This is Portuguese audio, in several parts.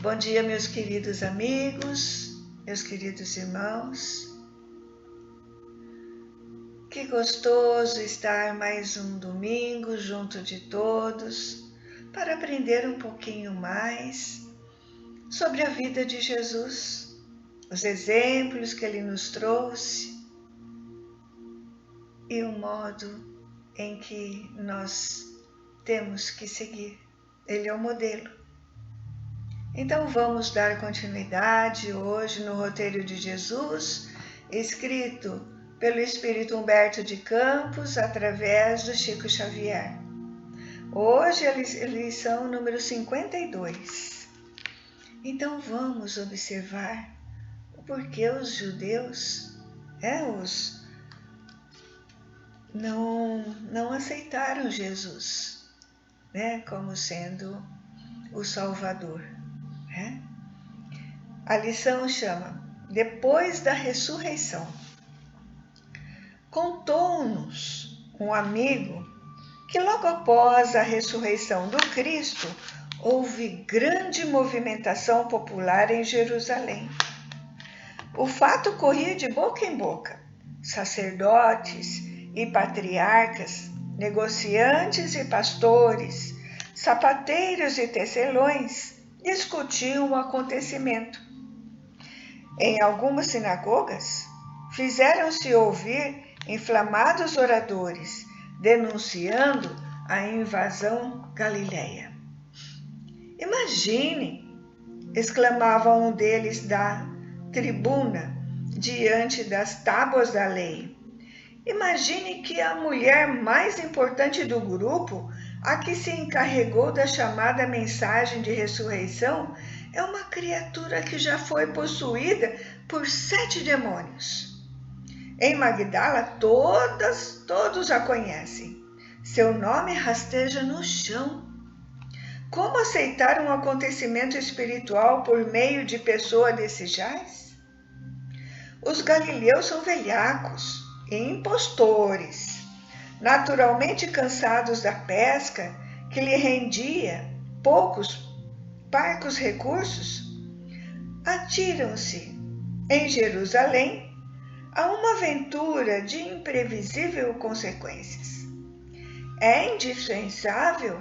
Bom dia, meus queridos amigos, meus queridos irmãos. Que gostoso estar mais um domingo junto de todos para aprender um pouquinho mais sobre a vida de Jesus, os exemplos que ele nos trouxe e o modo em que nós temos que seguir. Ele é o modelo. Então vamos dar continuidade hoje no roteiro de Jesus, escrito pelo Espírito Humberto de Campos através do Chico Xavier. Hoje a lição número 52. Então vamos observar o porquê os judeus não aceitaram Jesus, como sendo o Salvador. A lição chama Depois da Ressurreição. Contou-nos um amigo que logo após a ressurreição do Cristo houve grande movimentação popular em Jerusalém. O fato corria de boca em boca. Sacerdotes e patriarcas, negociantes e pastores, sapateiros e tecelões discutiam o acontecimento. Em algumas sinagogas, fizeram-se ouvir inflamados oradores, denunciando a invasão galileia. Imaginem, exclamava um deles da tribuna, diante das tábuas da lei. Imagine que a mulher mais importante do grupo, a que se encarregou da chamada mensagem de ressurreição, é uma criatura que já foi possuída por 7 demônios. Em Magdala, todos a conhecem. Seu nome rasteja no chão. Como aceitar um acontecimento espiritual por meio de pessoa desse jaz? Os galileus são velhacos e impostores, naturalmente cansados da pesca que lhe rendia poucos parcos recursos, atiram-se em Jerusalém a uma aventura de imprevisível consequências. É indispensável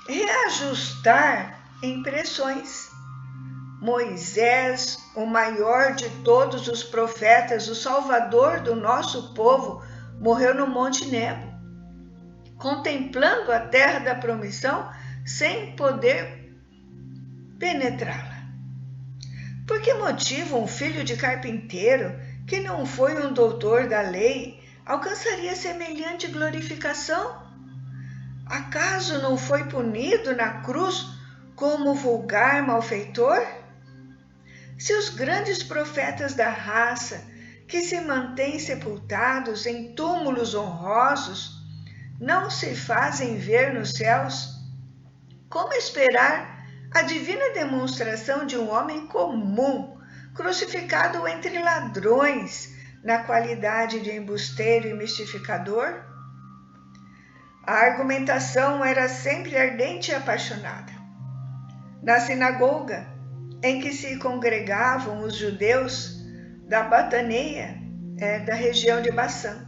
reajustar impressões. Moisés, o maior de todos os profetas, o salvador do nosso povo, morreu no Monte Nebo, contemplando a terra da promissão sem poder penetrá-la. Por que motivo um filho de carpinteiro, que não foi um doutor da lei, alcançaria semelhante glorificação? Acaso não foi punido na cruz como vulgar malfeitor? Se os grandes profetas da raça, que se mantêm sepultados em túmulos honrosos, não se fazem ver nos céus, como esperar a divina demonstração de um homem comum, crucificado entre ladrões, na qualidade de embusteiro e mistificador? A argumentação era sempre ardente e apaixonada. Na sinagoga, em que se congregavam os judeus da Bataneia, da região de Baçã,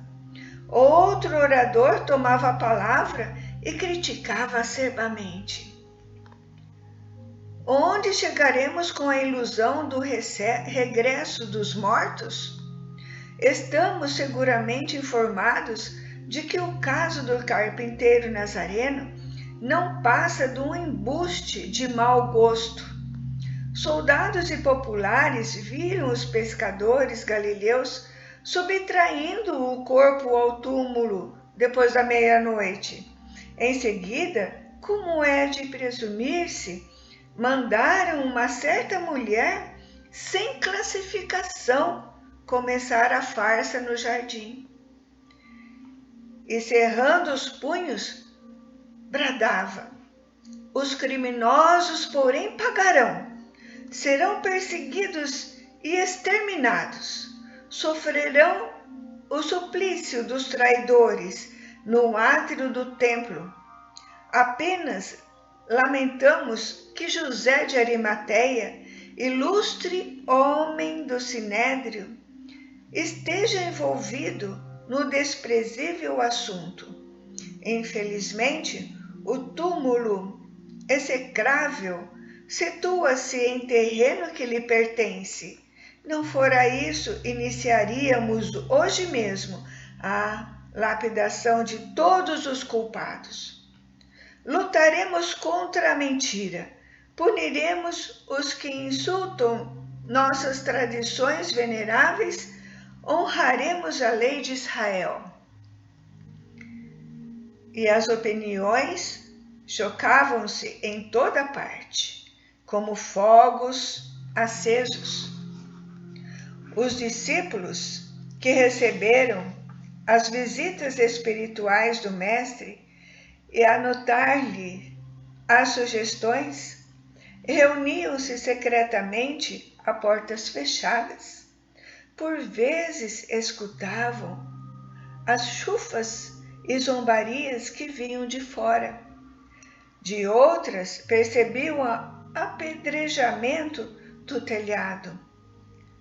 outro orador tomava a palavra e criticava acerbamente. Onde chegaremos com a ilusão do regresso dos mortos? Estamos seguramente informados de que o caso do carpinteiro nazareno não passa de um embuste de mau gosto. Soldados e populares viram os pescadores galileus subtraindo o corpo ao túmulo depois da meia-noite. Em seguida, como é de presumir-se, mandaram uma certa mulher sem classificação começar a farsa no jardim. E cerrando os punhos, bradava: os criminosos, porém, pagarão, serão perseguidos e exterminados, sofrerão o suplício dos traidores no átrio do templo. Apenas lamentamos que José de Arimateia, ilustre homem do Sinédrio, esteja envolvido no desprezível assunto. Infelizmente, o túmulo execrável situa-se em terreno que lhe pertence. Não fora isso, iniciaríamos hoje mesmo a lapidação de todos os culpados. Lutaremos contra a mentira, puniremos os que insultam nossas tradições veneráveis, honraremos a lei de Israel. E as opiniões chocavam-se em toda parte, como fogos acesos. Os discípulos que receberam as visitas espirituais do Mestre e anotar-lhe as sugestões, reuniam-se secretamente a portas fechadas. Por vezes escutavam as chufas e zombarias que vinham de fora. De outras percebiam o apedrejamento do telhado,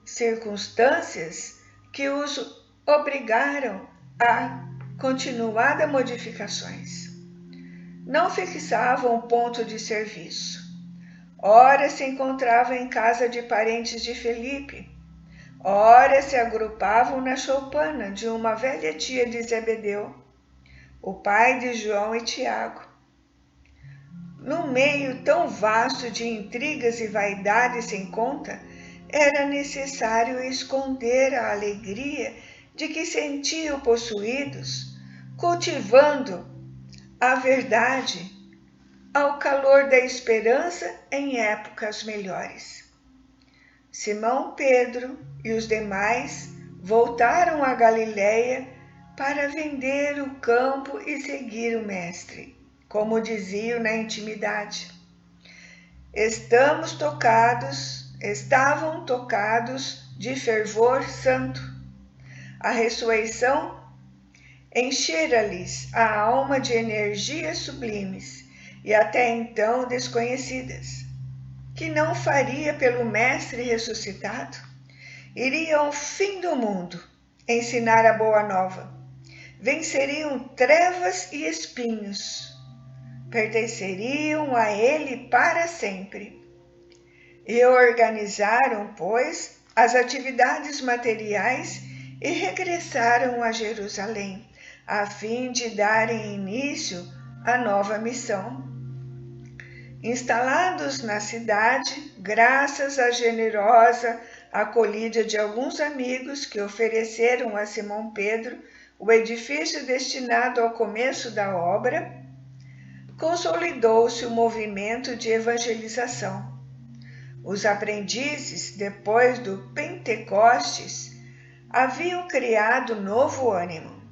circunstâncias que os obrigaram a continuadas modificações. Não fixavam ponto de serviço. Ora se encontravam em casa de parentes de Felipe, ora se agrupavam na choupana de uma velha tia de Zebedeu, o pai de João e Tiago. No meio tão vasto de intrigas e vaidades sem conta, era necessário esconder a alegria de que sentiam possuídos, cultivando a verdade ao calor da esperança em épocas melhores. Simão Pedro e os demais voltaram a Galiléia para vender o campo e seguir o Mestre, como diziam na intimidade. Estavam tocados de fervor santo. A ressurreição enchera-lhes a alma de energias sublimes e até então desconhecidas. Que não faria pelo Mestre ressuscitado? Iria ao fim do mundo ensinar a boa nova. Venceriam trevas e espinhos. Pertenceriam a ele para sempre. Reorganizaram, pois, as atividades materiais e regressaram a Jerusalém, a fim de darem início à nova missão. Instalados na cidade, graças à generosa acolhida de alguns amigos que ofereceram a Simão Pedro o edifício destinado ao começo da obra, consolidou-se o movimento de evangelização. Os aprendizes, depois do Pentecostes, haviam criado novo ânimo.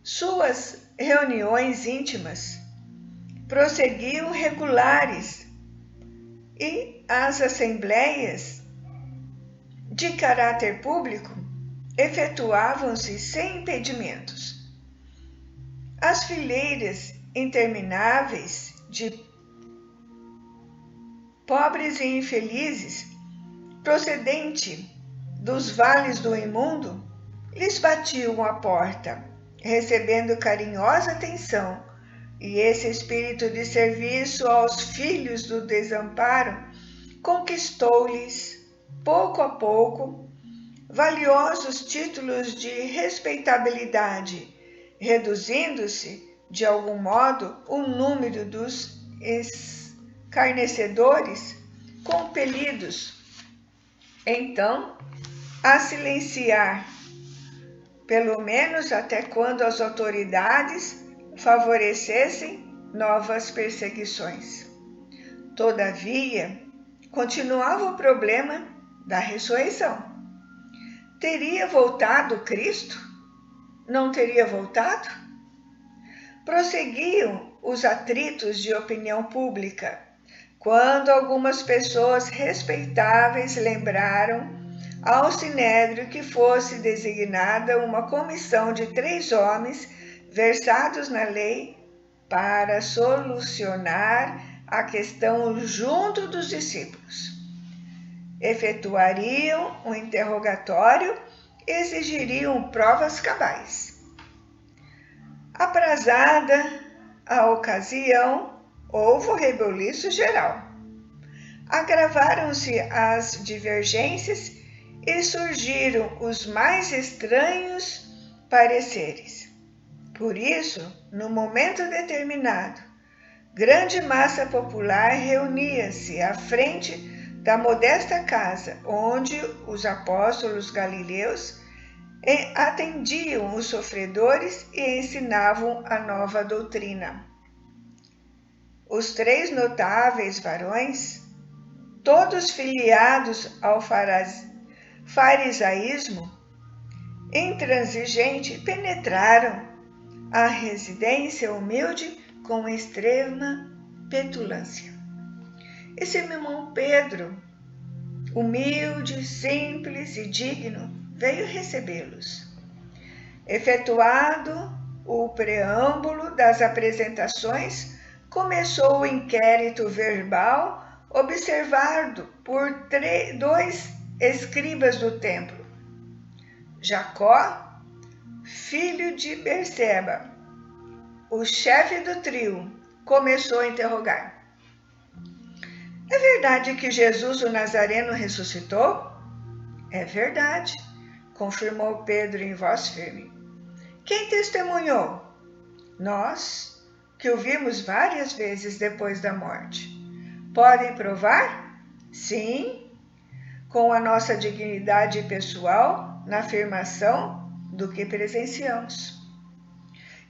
Suas reuniões íntimas prosseguiam regulares e as assembleias de caráter público efetuavam-se sem impedimentos. As fileiras intermináveis de pobres e infelizes, procedente dos vales do imundo, lhes batiam a porta, recebendo carinhosa atenção, e esse espírito de serviço aos filhos do desamparo conquistou-lhes, pouco a pouco, valiosos títulos de respeitabilidade, reduzindo-se, de algum modo, o número dos escarnecedores compelidos, então, a silenciar, pelo menos até quando as autoridades favorecessem novas perseguições. Todavia, continuava o problema da ressurreição. Teria voltado Cristo? Não teria voltado? Prosseguiam os atritos de opinião pública, quando algumas pessoas respeitáveis lembraram ao Sinédrio que fosse designada uma comissão de 3 homens versados na lei para solucionar a questão junto dos discípulos. Efetuariam um interrogatório e exigiriam provas cabais. Aprazada a ocasião, houve o rebuliço geral. Agravaram-se as divergências e surgiram os mais estranhos pareceres. Por isso, no momento determinado, grande massa popular reunia-se à frente da modesta casa onde os apóstolos galileus atendiam os sofredores e ensinavam a nova doutrina. Os 3 notáveis varões, todos filiados ao farisaísmo intransigente, penetraram a residência humilde com extrema petulância. E Simão Pedro, humilde, simples e digno, veio recebê-los. Efetuado o preâmbulo das apresentações, começou o inquérito verbal observado por 2 escribas do templo. Jacó, filho de Berseba, o chefe do trio, começou a interrogar. É verdade que Jesus o Nazareno ressuscitou? É verdade, confirmou Pedro em voz firme. Quem testemunhou? Nós, que o vimos várias vezes depois da morte. Podem provar? Sim, com a nossa dignidade pessoal na afirmação do que presenciamos.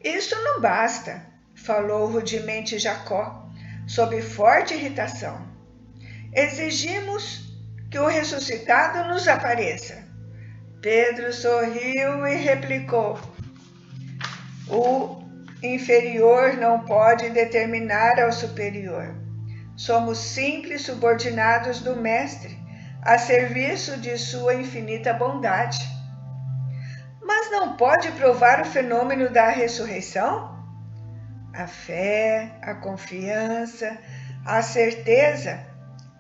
Isso não basta, falou rudemente Jacó, sob forte irritação. Exigimos que o ressuscitado nos apareça. Pedro sorriu e replicou: o inferior não pode determinar ao superior. Somos simples subordinados do Mestre, a serviço de sua infinita bondade. Mas não pode provar o fenômeno da ressurreição? A fé, a confiança, a certeza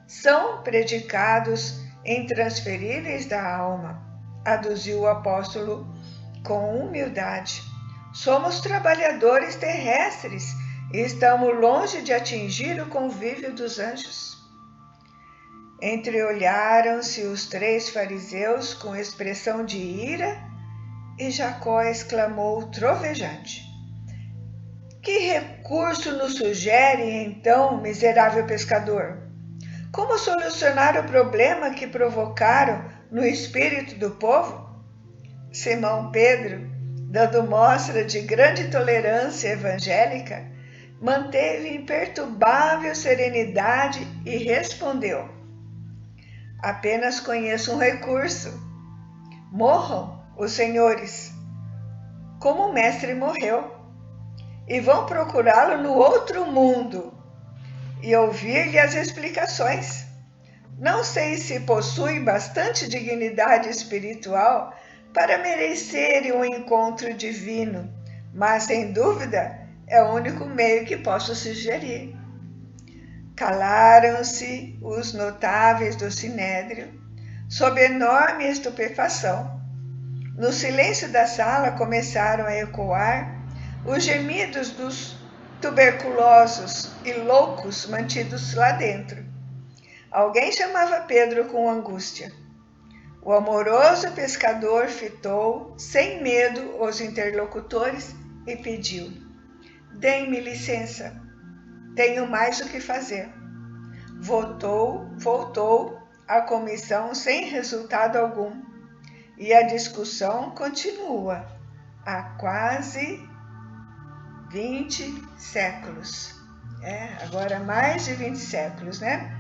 são predicados intransferíveis da alma, aduziu o apóstolo com humildade. Somos trabalhadores terrestres e estamos longe de atingir o convívio dos anjos. Entreolharam-se os 3 fariseus com expressão de ira e Jacó exclamou trovejante: Que recurso nos sugere, então, miserável pescador? Como solucionar o problema que provocaram no espírito do povo? Simão Pedro, dando mostra de grande tolerância evangélica, manteve imperturbável serenidade e respondeu: Apenas conheço um recurso. Morram os senhores, como o mestre morreu, e vão procurá-lo no outro mundo e ouvir-lhe as explicações. Não sei se possui bastante dignidade espiritual para merecerem um encontro divino, mas sem dúvida é o único meio que posso sugerir. Calaram-se os notáveis do Sinédrio, sob enorme estupefação. No silêncio da sala começaram a ecoar os gemidos dos tuberculosos e loucos mantidos lá dentro. Alguém chamava Pedro com angústia. O amoroso pescador fitou, sem medo, os interlocutores e pediu: Deem-me licença, tenho mais o que fazer. Voltou a comissão sem resultado algum e a discussão continua há quase 20 séculos. Agora mais de 20 séculos, né?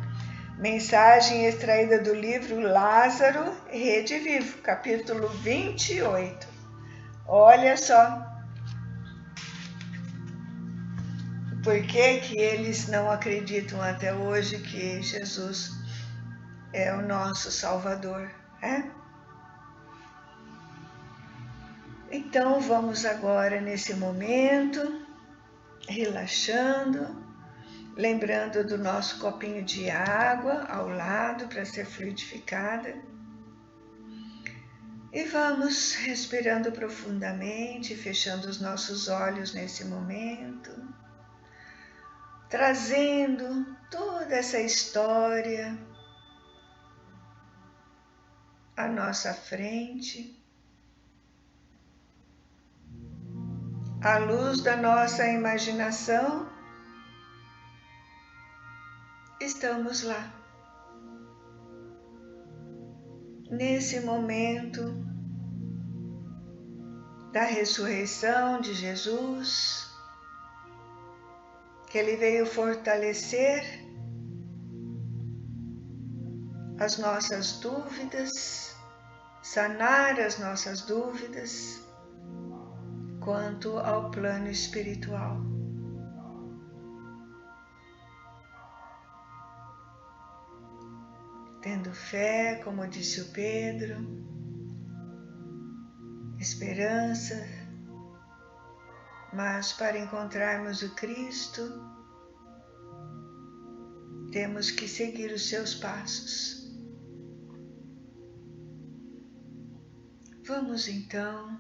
Mensagem extraída do livro Lázaro, Rede Vivo, capítulo 28. Olha só. Por que eles não acreditam até hoje que Jesus é o nosso Salvador, né? Então vamos agora, nesse momento, relaxando, lembrando do nosso copinho de água ao lado para ser fluidificada. E vamos respirando profundamente, fechando os nossos olhos nesse momento, trazendo toda essa história à nossa frente, à luz da nossa imaginação. Estamos lá, nesse momento da ressurreição de Jesus, que Ele veio fortalecer as nossas dúvidas, sanar as nossas dúvidas quanto ao plano espiritual. Tendo fé, como disse o Pedro, esperança, mas para encontrarmos o Cristo, temos que seguir os seus passos. Vamos então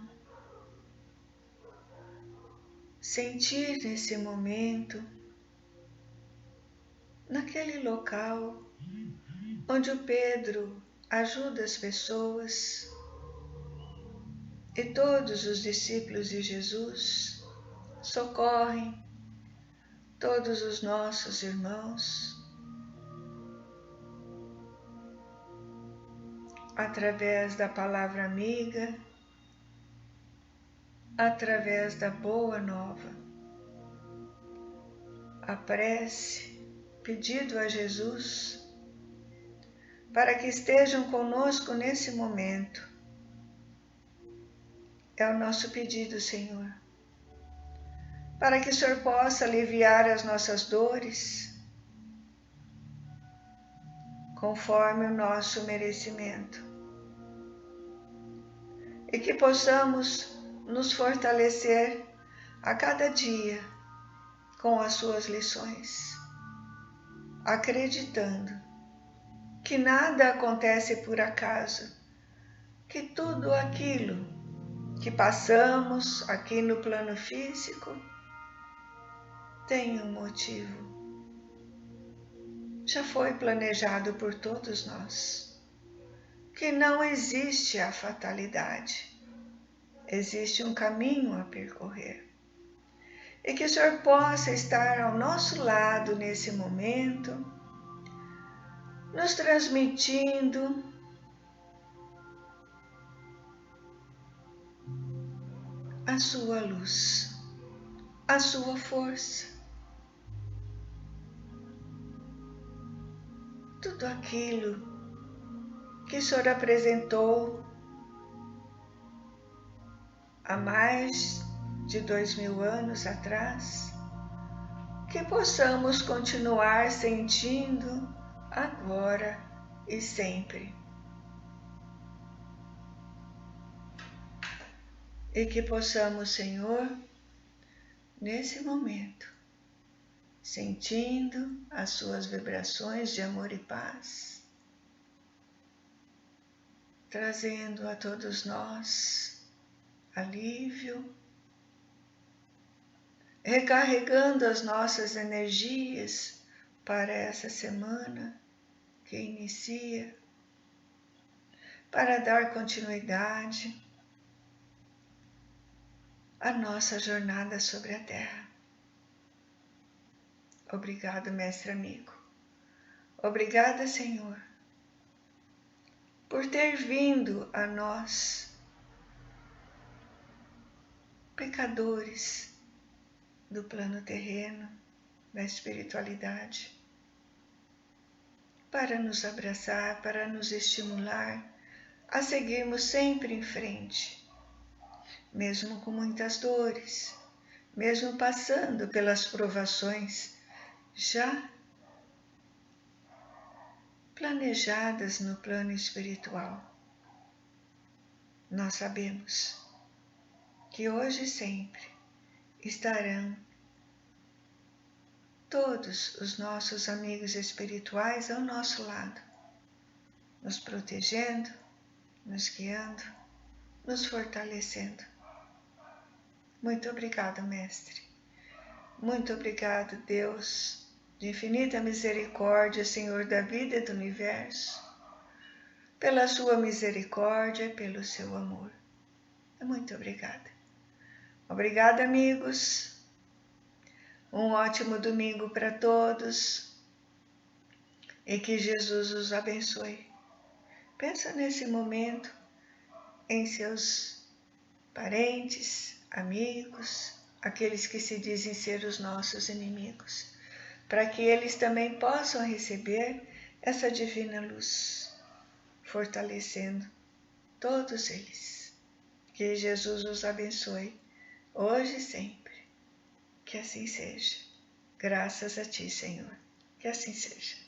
sentir nesse momento, naquele local onde o Pedro ajuda as pessoas e todos os discípulos de Jesus socorrem todos os nossos irmãos através da palavra amiga, através da boa nova. A prece, pedido a Jesus para que estejam conosco nesse momento. É o nosso pedido, Senhor, para que o Senhor possa aliviar as nossas dores conforme o nosso merecimento e que possamos nos fortalecer a cada dia com as suas lições, acreditando que nada acontece por acaso, que tudo aquilo que passamos aqui no plano físico tem um motivo. Já foi planejado por todos nós, que não existe a fatalidade, existe um caminho a percorrer. E que o Senhor possa estar ao nosso lado nesse momento, nos transmitindo a sua luz, a sua força. Tudo aquilo que o Senhor apresentou há mais de 2000 anos atrás, que possamos continuar sentindo agora e sempre. E que possamos, Senhor, nesse momento, sentindo as suas vibrações de amor e paz, trazendo a todos nós alívio, recarregando as nossas energias para essa semana que inicia, para dar continuidade à nossa jornada sobre a Terra. Obrigado, Mestre amigo. Obrigada, Senhor, por ter vindo a nós, pecadores do plano terreno, da espiritualidade, para nos abraçar, para nos estimular a seguirmos sempre em frente, mesmo com muitas dores, mesmo passando pelas provações já planejadas no plano espiritual. Nós sabemos que hoje e sempre estarão todos os nossos amigos espirituais ao nosso lado, nos protegendo, nos guiando, nos fortalecendo. Muito obrigado, Mestre. Muito obrigado, Deus, de infinita misericórdia, Senhor da vida e do universo, pela sua misericórdia e pelo seu amor. Muito obrigada. Obrigada, amigos. Um ótimo domingo para todos e que Jesus os abençoe. Pensa nesse momento em seus parentes, amigos, aqueles que se dizem ser os nossos inimigos, para que eles também possam receber essa divina luz, fortalecendo todos eles. Que Jesus os abençoe, hoje e sempre. Que assim seja. Graças a Ti, Senhor. Que assim seja.